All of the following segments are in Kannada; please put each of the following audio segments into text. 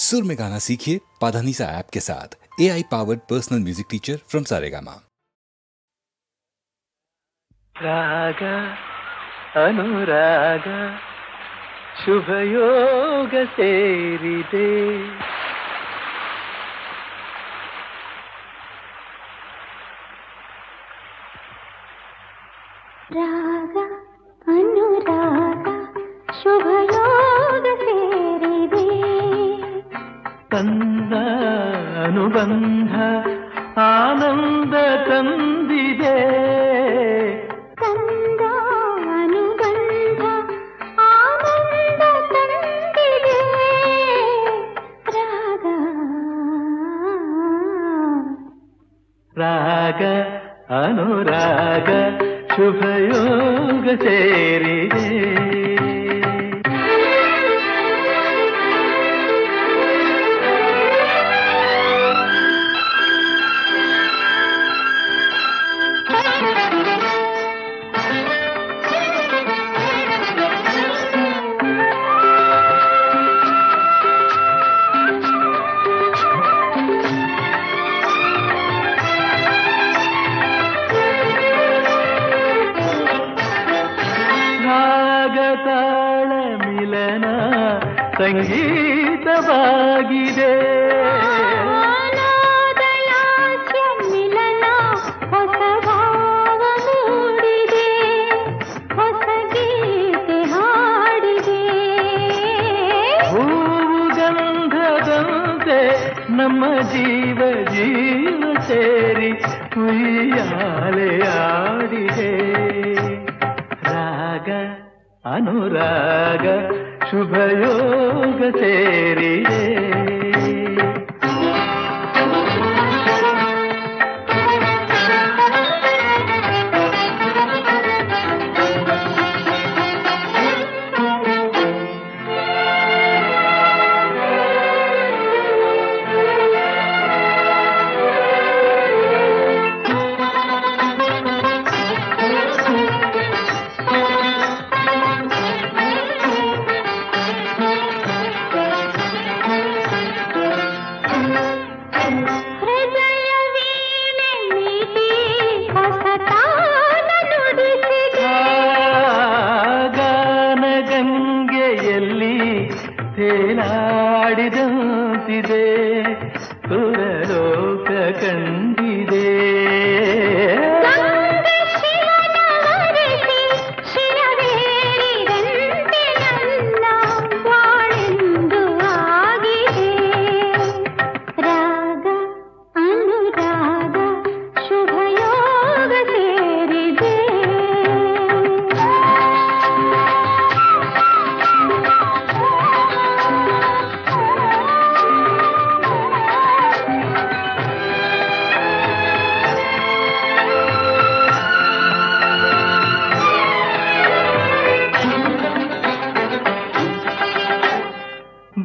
सुर में गाना सीखिए पाधानीसा ऐप के साथ। AI powered personal music teacher from Saregama. राग अनुराग शुभयोग ಸೇರಿದೆ ರಾಗ ಅನುರಾಗ ಶುಭಯೋಗ ಸೇರಿದೆ ತಂದ ಅನುಬಂಧ ಆನಂದ ತಂದಿದೆ ತಂದ ಅನುಬಂಧ ಆನಂದ ತಂದಿದೆ ರಾಗ ರಾಗ ಅನುರಾಗ ಶುಭಯೋಗ ಸೇರಿದೆ ತಾಳ ಮಿಲನ ಸಂಗೀತವಾಗಿದೆ ಮಿಲನ ಹೊಸ ಭಾವ ಮೂಡಿದೆ ಹೊಸ ಗೀತೆ ಹಾಡಿದೆ ಹೂವು ಗಂಧದಂತೆ ನಮ್ಮ ಜೀವ ಜೀವ ಸೇರಿ ಉಯ್ಯಾಲೆಯಾಡಿದೆ ರಾಗ ಅನುರಾಗ ಶುಭಯೋಗ ಸೇರಿದೆ ತೇಲಾಡಿದಂತಿದೆ ಸುರಲೋಕ ಕಂಡಿದೆ ಬಾಳೆಂದು ಆಗಿದೆ ರಾಗ ಅನುರಾಗ ಶುಭಯೋಗ ಸೇರಿದೆ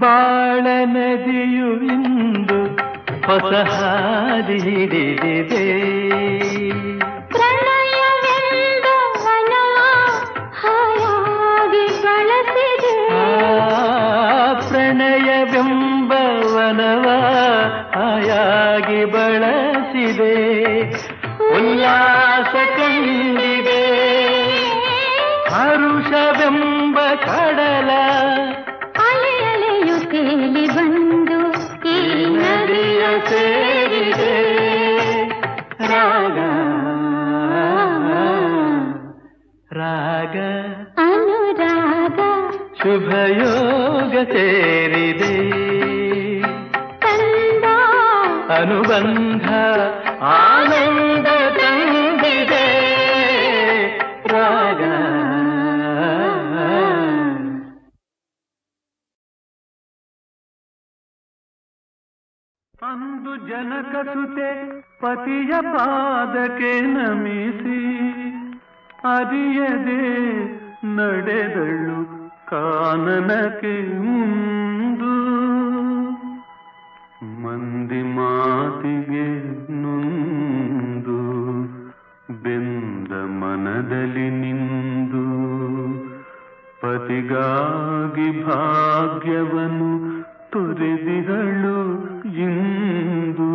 ಬಾಳ ನದಿಯು ಇಂದು ಹೊಸ ಹಾದಿ ಹಿಡಿದಿದೆ ಪ್ರಣಯವೆಂದ ವನವ ಹಾಯಾಗಿ ಬಳಸಿದೆ ಪ್ರಣಯವೆಂಬ ವನವ ಹಾಯಾಗಿ ಬಳಸಿದೆ ಉಲ್ಲಾಸ ಕಂಡಿದೆ ಹರುಷವೆಂಬ ಕಡಲ ತೇಲಿ ಬಂದು ಈ ನದಿಯ ಸೇರಿದೆ ರಾಗ ರಾಗ ಅನುರಾಗ ಶುಭಯೋಗ ಸೇರಿದೆ ತಂದ ಅನುಬಂಧ ಆನಂದ ತಂದಿದೆ ರಾಗ ಅಂದು ಜನಕಸುತೆ ಪತಿಯ ಪಾದಕ್ಕೆ ನಮಿಸಿ ಅರಿಯದೆ ನಡೆದಳು ಕಾನನಕ್ಕೆ ಮುಂದು ಮಂದಿ ಮಾತಿಗೆ ನೊಂದು ಬೆಂದ ಮನದಲ್ಲಿ ನಿಂದು ಪತಿಗಾಗಿ ಭಾಗ್ಯವನ್ನು ಮುರಿದಿರಳು ಇಂದು.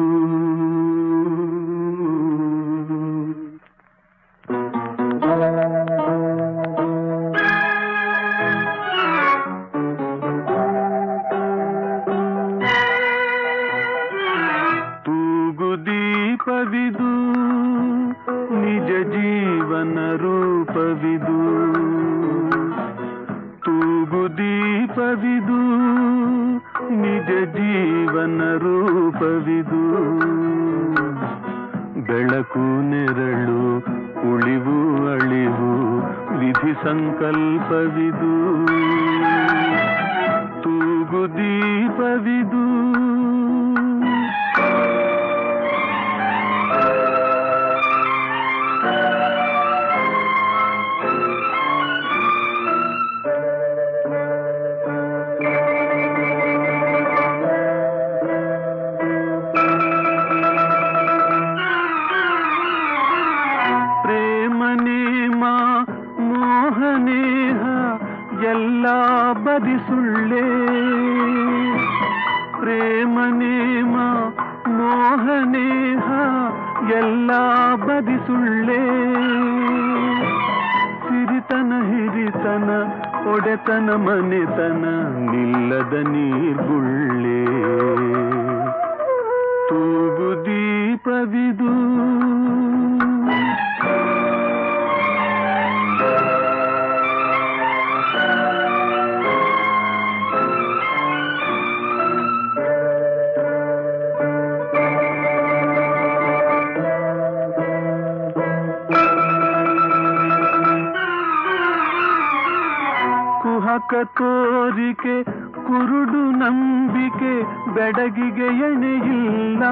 ದೀಪವಿದು ನಿಜ ಜೀವನ ರೂಪವಿದು. ತೂಗು ದೀಪವಿದು ನಿಜ ಜೀವನ ರೂಪವಿದು. ಬೆಳಕು ನೆರಳು ಉಳಿವು ಅಳಿವು ವಿಧಿ ಸಂಕಲ್ಪವಿದು. ತೂಗು ದೀಪವಿದು ಎಲ್ಲ ಬದಿ ಸುಳ್ಳೆ. ಪ್ರೇಮ ನೇಮ ಮೋಹನೇಹ ಎಲ್ಲ ಬದಿ ಸುಳ್ಳೆ. ಸಿರಿತನ ಹಿರಿತನ ಒಡೆತನ ಮನೆತನ ನಿಲ್ಲದ ನೀರ್ಗುಳ್ಳೆ. ತೂಗು ದೀಪವಿದು ಕುಹಕ ತೋರಿಕೆ ಕುರುಡು ನಂಬಿಕೆ ಬೆಡಗಿಗೆ ಎಣೆಯಿಲ್ಲ.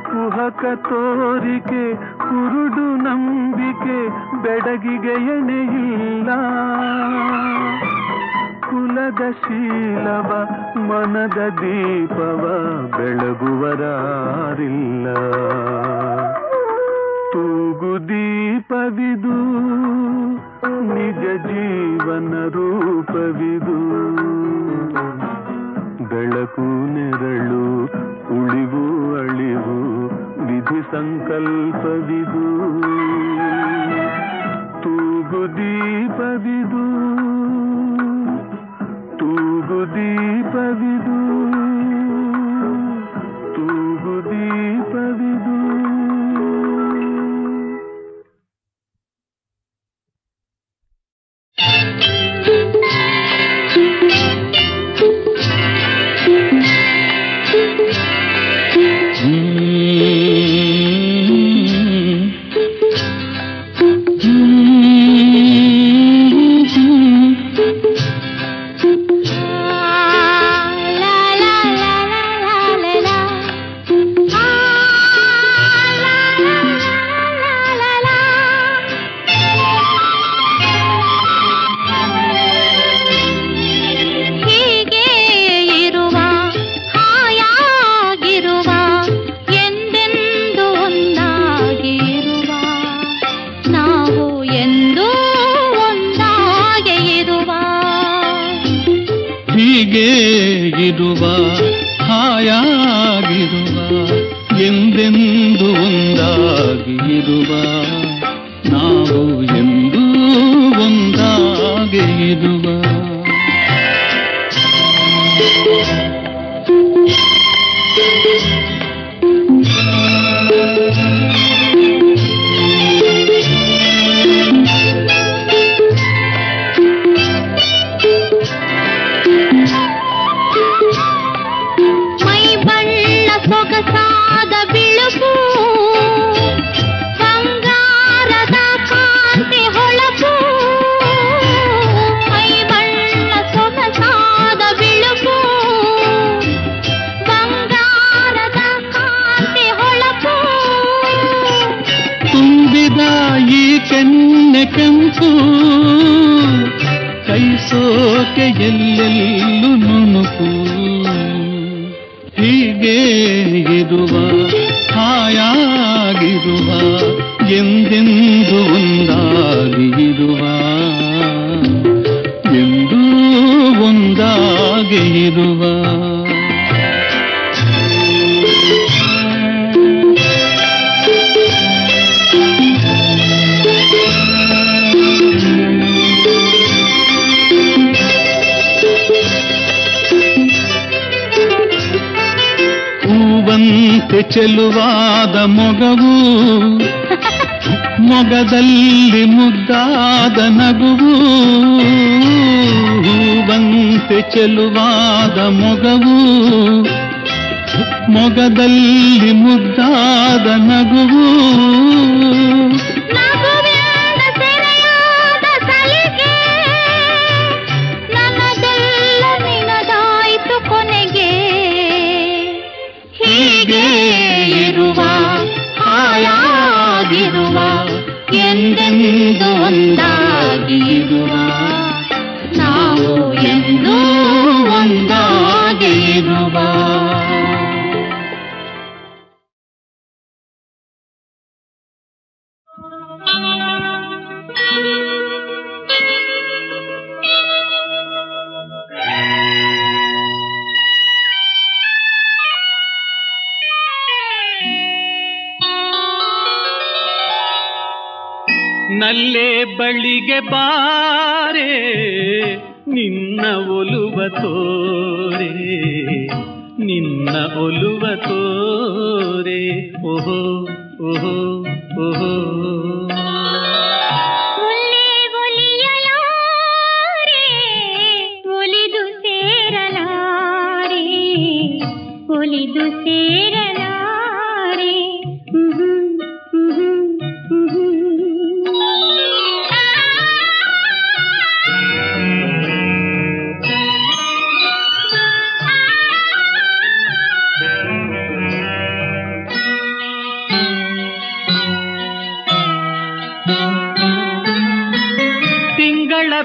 ಕುಹಕ ತೋರಿಕೆ ಕುರುಡು ನಂಬಿಕೆ ಬೆಡಗಿಗೆ ಎಣೆಯಿಲ್ಲ. ಕುಲದ ಶೀಲವ ಮನದ ದೀಪವ ಬೆಳಗುವರಾರಿಲ್ಲ. ತೂಗು ದೀಪವಿದು ನಿಜ ಜೀವನ ರೂಪವಿದು. ಬೆಳಕು ನೆರಳು ಉಳಿವು ಅಳಿವು ವಿಧಿ ಸಂಕಲ್ಪವಿದು. ತೂಗು ದೀಪವಿದು ತೂಗು ದೀಪವಿದು ತೂಗು ದೀಪವಿದು. ಇರುವ ಹಾಯಾಗಿರುವ ಎಂದೆಂದು ಒಂದಾಗಿ ಇರುವ ನಾವು ಎಂದೂ ಒಂದಾಗಿ ಇರುವ. ಸೊಗಸಾದ ಬಿಳುಪು ಬಂಗಾರದ ಕಾಂತಿ ಹೊಳಪು. ಮೈ ಬಣ್ಣ ಸೊಗಸಾದ ಬಿಳುಪು ಬಂಗಾರದ ಕಾಂತಿ ಹೊಳಪು. ತುಂಬಿದ ಈ ಕೆನ್ನೆ ಕೆಂಪು ಕೈ ಸೋಕೆ ಎಲ್ಲೆಲ್ಲೂ ನುಣುಕು. ಹೀಗೆ ಇರುವ ಹಾಯಾಗಿರುವ ಎಂದೆಂದು ಒಂದಾಗಿ ಇರುವ ಎಂದೂ ಒಂದಾಗಿ ಇರುವ ಹೂವಂತೆ ಚೆಲುವಾದ ಮೊಗವು ಮೊಗದಲ್ಲಿ ಮುದ್ದಾದ ನಗುವು ಹೂವಂತೆ ಚೆಲುವಾದ ಮೊಗವು ಮೊಗದಲ್ಲಿ ಮುದ್ದಾದ ನಗುವು ಹೀಗೆ ಇರುವ ಹಾಯಾಗಿರುವ ಎಂದೆಂದು ಒಂದಾಗಿರುವ ನಾವು ಎಂದೂ ಒಂದಾಗಿರುವ ನಲ್ಲೇ ಬಳಿಗೆ ಬಾರೆ ನಿನ್ನ ಒಲುವ ತೋರೆ ನಿನ್ನ ಒಲುವ ತೋರೆ ಓಹೋ ಓಹೋ ಓಹೋ ಒಲಿದು ಸೇರಲಾರೆ ಒಲಿದು ಸೇರಲಾರೆ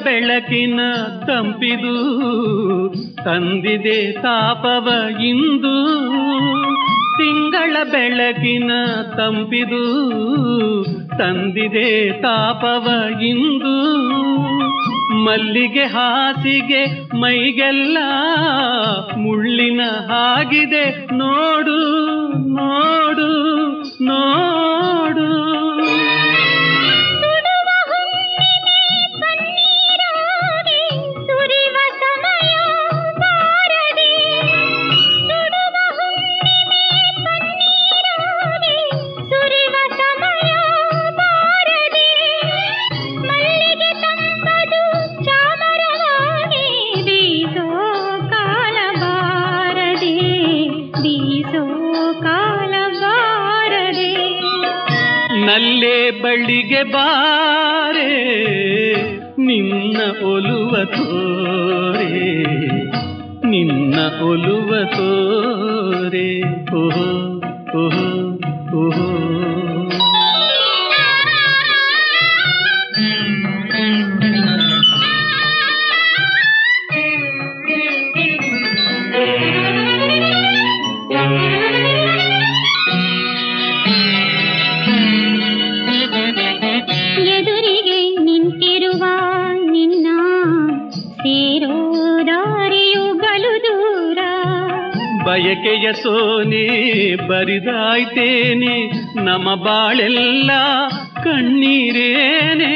ಬೆಳಕಿನ ತಂಪಿದು ತಂದಿದೆ ತಾಪವ ಇಂದು ತಿಂಗಳ ಬೆಳಕಿನ ತಂಪಿದು ತಂದಿದೆ ತಾಪವ ಇಂದು ಮಲ್ಲಿಗೆ ಹಾಸಿಗೆ ಮೈಗೆಲ್ಲ ಮುಳ್ಳಿನ ಹಾಗಿದೆ ನೋಡು ನೋಡು ನೋಡು ನಲ್ಲೇ ಬಳಿಗೆ ಬಾರೆ ನಿನ್ನ ಒಲುವ ತೋರೆ ನಿನ್ನ ಒಲುವ ತೋರೆ ಓಹೋ ಓಹೋ ಓಹೋ ಎದುರಿಗೆ ನಿಂತಿರುವ ನಿನ್ನ ಸೇರೋ ದಾರಿಯು ಬಲು ದೂರ ಬಯಕೆಯ ಸೋನೆ ಬರಿದಾಯ್ತೇನೆ ನಮ ಬಾಳೆಲ್ಲ ಕಣ್ಣೀರೇನೆ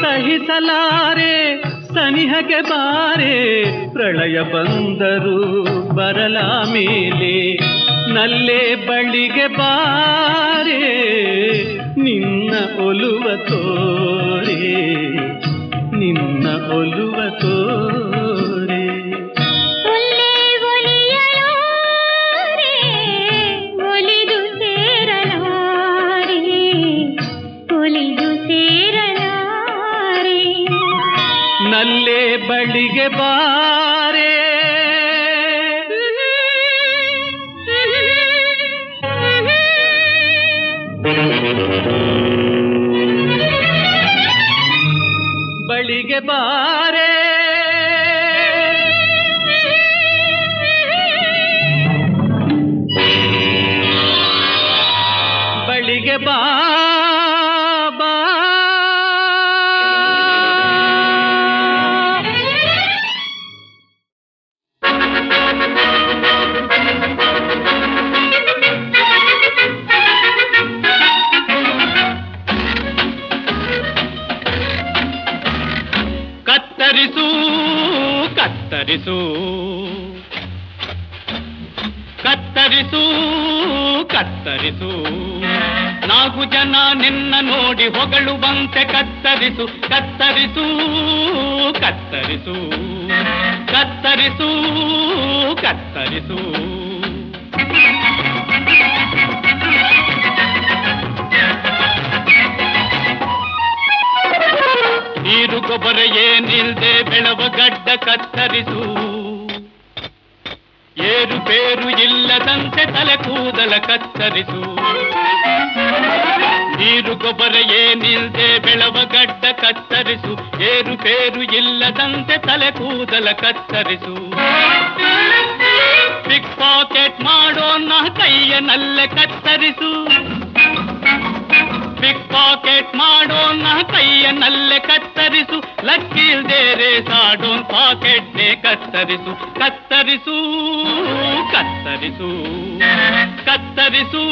ಸಹಿಸಲಾರೆ ಸನಿಹಕ್ಕೆ ಬಾರೆ ಪ್ರಳಯ ಬಂದರು ಬರಲ ಮೇಲೆ ನಲ್ಲೇ ಬಳಿಗೆ ಬಾರೆ ನಿನ್ನ ಒಲುವ ತೋರೆ ನಿನ್ನ ಒಲುವ ತೋರೆ ಒಲಿದು ಸೇರಲಾರೆ ಒಲಿದು ಸೇರಲಾರೆ ನಲ್ಲೇ ಬಳಿಗೆ ಬಾರೆ ಬಳಿಗೆ ಬಾರೆ ಬಳಿಗೆ ಬಾ ಬಾ. ಕತ್ತರಿಸು ಕತ್ತರಿಸು ಕತ್ತರಿಸು ಕತ್ತರಿಸು, ನಾಲ್ಕು ಜನ ನಿನ್ನ ನೋಡಿ ಹೊಗಳುವಂತೆ ಕತ್ತರಿಸು ಕತ್ತರಿಸು ಕತ್ತರಿಸು ಕತ್ತರಿಸು ಕತ್ತರಿಸು. ನೀರು ಗೊಬ್ಬರ ಏನಿಲ್ದೆ ಬೆಳವ ಗಡ್ಡ ಕತ್ತರಿಸು, ಏರುಪೇರು ಇಲ್ಲದಂತೆ ತಲೆ ಕೂದಲ ಕತ್ತರಿಸು. ನೀರು ಗೊಬ್ಬರ ಏನಿಲ್ದೆ ಬೆಳವ ಗಡ್ಡ ಕತ್ತರಿಸು, ಏರುಪೇರು ಇಲ್ಲದಂತೆ ತಲೆ ಕೂದಲ ಕತ್ತರಿಸು. ಪಿಕ್ ಪಾಕೆಟ್ ಮಾಡೋನ ಕೈಯನಲ್ಲೇ ಕತ್ತರಿಸು, ಪಿಕ್ ಪಾಕೆಟ್ ಮಾಡೋನ ಕೈಯನಲ್ಲೇ ಕತ್ತರಿಸು. ಲಕ್ಕಿಲ್ದೇ ರೇಸಾಡೋನ್ ಪಾಕೆಟ್ನೇ ಕತ್ತರಿಸು ಕತ್ತರಿಸು ಕತ್ತರಿಸು ಕತ್ತರಿಸು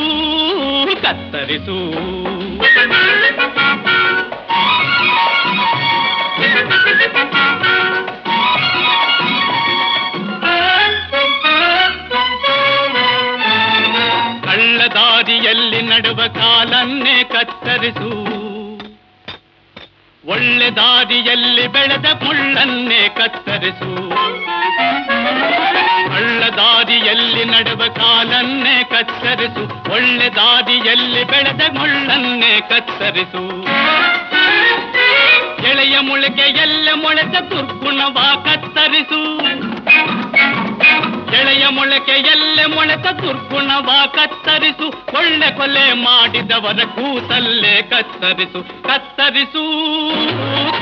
ಕತ್ತರಿಸು. ಕಳ್ಳದಾರಿಯಲ್ಲಿ ನಡುವ ಕಾಲನ್ನೇ ಕತ್ತರಿಸು, ಒಳ್ಳೆ ದಾರಿಯಲ್ಲಿ ಬೆಳೆದ ಮುಳ್ಳನ್ನೇ ಕತ್ತರಿಸು. ಕಳ್ಳದಾರಿಯಲ್ಲಿ ನಡುವ ಕಾಲನ್ನೇ ಕತ್ತರಿಸು, ಒಳ್ಳೆ ದಾರಿಯಲ್ಲಿ ಬೆಳೆದ ಮುಳ್ಳನ್ನೇ ಕತ್ತರಿಸು. ಎಳೆಯ ಮೊಳಕೆಯಲ್ಲ ಮೊಳೆತ ದುರ್ಗುಣವ ಕತ್ತರಿಸು, ಎಳೆಯ ಮೊಳಕೆಯಲ್ಲೇ ಮೊಳೆತ ದುರ್ಗುಣವ ಕತ್ತರಿಸು. ಒಳ್ಳೆ ಕೊಲೆ ಮಾಡಿದವರ ಕೂಸಲ್ಲೇ ಕತ್ತರಿಸು ಕತ್ತರಿಸು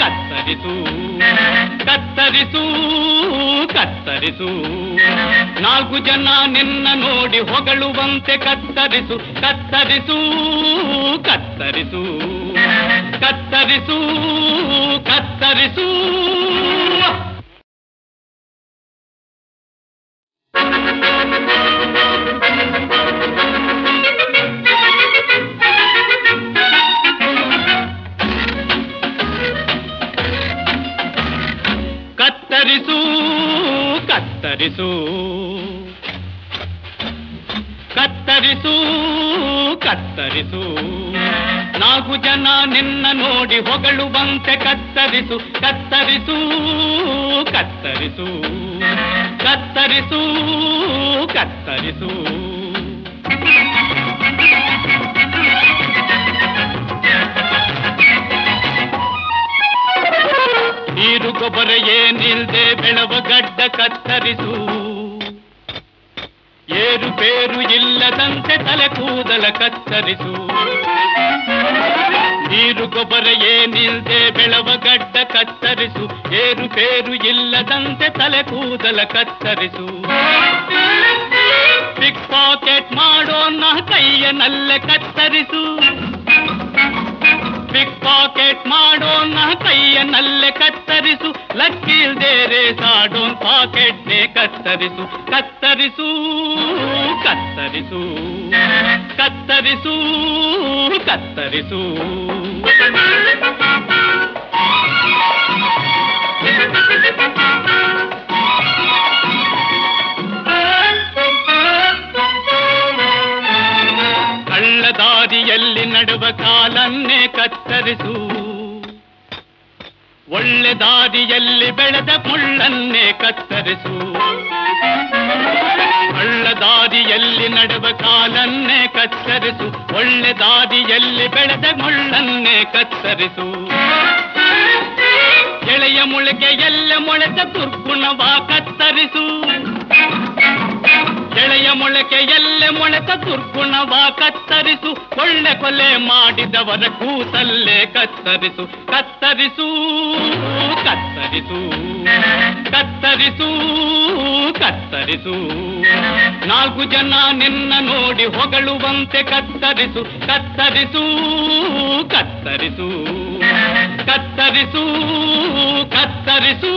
ಕತ್ತರಿಸು ಕತ್ತರಿಸು ಕತ್ತರಿಸು. ನಾಲ್ಕು ಜನ ನಿನ್ನ ನೋಡಿ ಹೊಗಳುವಂತೆ ಕತ್ತರಿಸು ಕತ್ತರಿಸು ಕತ್ತರಿಸು ಕತ್ತರಿಸು ಕತ್ತರಿಸು. ಕತ್ತರಿಸು ಕತ್ತರಿಸು ಕತ್ತರಿಸು ಕತ್ತರಿಸು. ನಾಲ್ಕು ಜನ ನಿನ್ನ ನೋಡಿ ಹೊಗಳುವಂತೆ ಕತ್ತರಿಸು ಕತ್ತರಿಸು ಕತ್ತರಿಸು ಕತ್ತರಿಸು ಕತ್ತರಿಸು. ನೀರು ಗೊಬ್ಬರ ಏನಿಲ್ದೆ ಬೆಳವ ಗಡ್ಡ ಕತ್ತರಿಸು, ಏರುಪೇರು ಇಲ್ಲದಂತೆ ತಲೆ ಕೂದಲ ಕತ್ತರಿಸು. ನೀರು ಗೊಬ್ಬರ ಏನಿಲ್ದೆ ಬೆಳವ ಗಡ್ಡ ಕತ್ತರಿಸು, ಏರುಪೇರು ಇಲ್ಲದಂತೆ ತಲೆ ಕೂದಲ ಕತ್ತರಿಸು. ಪಿಕ್ ಪಾಕೆಟ್ ಮಾಡೋನ ಕೈಯನಲ್ಲೇ ಕತ್ತರಿಸು, ಪಿಕ್ ಪಾಕೆಟ್ ಮಾಡೋನ ಕೈಯನಲ್ಲೇ ಕತ್ತರಿಸು. ಲಕ್ಕಿಲ್ದೇ ರೇಸಾಡೋನ್ ಪಾಕೆಟ್ನೇ ಕತ್ತರಿಸು ಕತ್ತರಿಸು ಕತ್ತರಿಸು ಕತ್ತರಿಸು ಕತ್ತರಿಸು. ಕಳ್ಳದಾರಿಯಲ್ಲಿ ನಡುವ ಕಾಲನ್ನೇ ಕತ್ತರಿಸು, ಒಳ್ಳೆ ದಾರಿಯಲ್ಲಿ ಬೆಳೆದ ಮುಳ್ಳನ್ನೇ ಕತ್ತರಿಸು. ಕಳ್ಳದಾರಿಯಲ್ಲಿ ನಡುವ ಕಾಲನ್ನೇ ಕತ್ತರಿಸು, ಒಳ್ಳೆ ದಾರಿಯಲ್ಲಿ ಬೆಳೆದ ಮುಳ್ಳನ್ನೇ ಕತ್ತರಿಸು. ಎಳೆಯ ಮೊಳಕೆಯಲ್ಲ ಮೊಳೆತ ದುರ್ಗುಣವ ಕತ್ತರಿಸು, ಎಳೆಯ ಮೊಳಕೆಯಲ್ಲೇ ಮೊಳೆತ ದುರ್ಗುಣವ ಕತ್ತರಿಸು, ಒಳ್ಳೆ ಕೊಲೆ ಮಾಡಿದವರ ಕೂಸಲ್ಲೇ ಕತ್ತರಿಸು. ಕತ್ತರಿಸು ಕತ್ತರಿಸು ಕತ್ತರಿಸು ಕತ್ತರಿಸು, ನಾಲ್ಕು ಜನ ನಿನ್ನ ನೋಡಿ ಹೊಗಳುವಂತೆ ಕತ್ತರಿಸು. ಕತ್ತರಿಸು ಕತ್ತರಿಸು ಕತ್ತರಿಸು ಕತ್ತರಿಸು.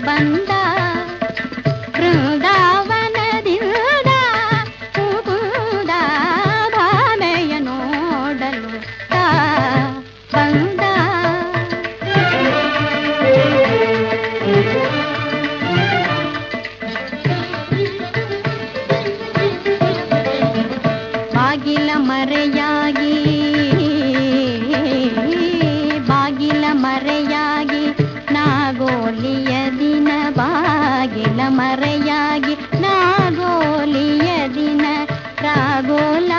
ಬಂದ ಬೃಂದಾವನದಿಂದ ಮುಕುಂದ ಭಾಮೆಯ ನೋಡಲು ಬಂದ. ಬಾಗಿಲ ಮರೆಯಾಗಿ ನಾಗೋಲಿಯ ದಿನ ಬಾಗಿಲ ಮರೆಯಾಗಿ ನಾಗೋಲಿಯ ದಿನ ರಾಗೋಲ